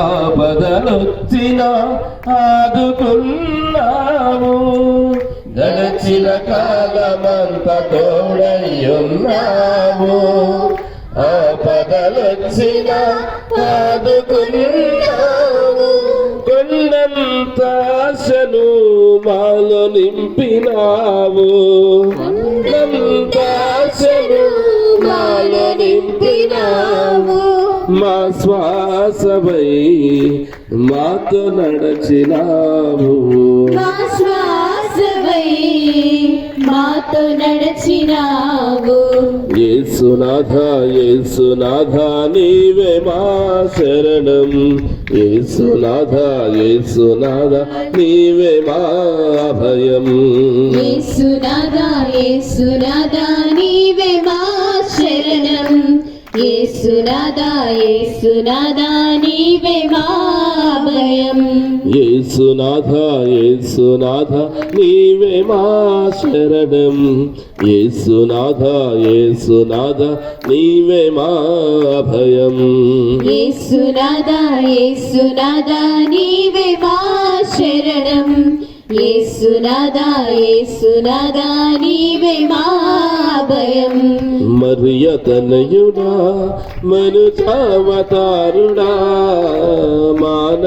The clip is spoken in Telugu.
ఆపదలొచ్చిన ఆదుకున్నావు, గడచిన కాలమంత తోడయ్యున్నావు. ఆపదలొచ్చిన ఆదుకున్నావు, కొండంత ఆశను మాలో నింపినావు. కొండంత ఆశను మాలో నింపినావు. మా శ్వాసవై మాతో నడచినావు. మా శ్వాసవై మాతో నడచినావు. యేసునాథా యేసునాథా నీవే మా శరణం. యేసునాథా యేసునాథా నీవే మా అభయం. యేసునాథా యేసునాథా నీవే మా శరణం. యేసునాథా యేసునాథా నీవే మా అభయం. యేసునాథా యేసునాథా నీవే మా శరణం. యేసునాథా యేసునాథా నీవే మా అభయం. యేసునాథా యేసునాథా నీవే మా శరణం. యేసునాథా యేసునాథా నీవే మా అభయం. మరియతనయుడా మనుజావతారుడా మాన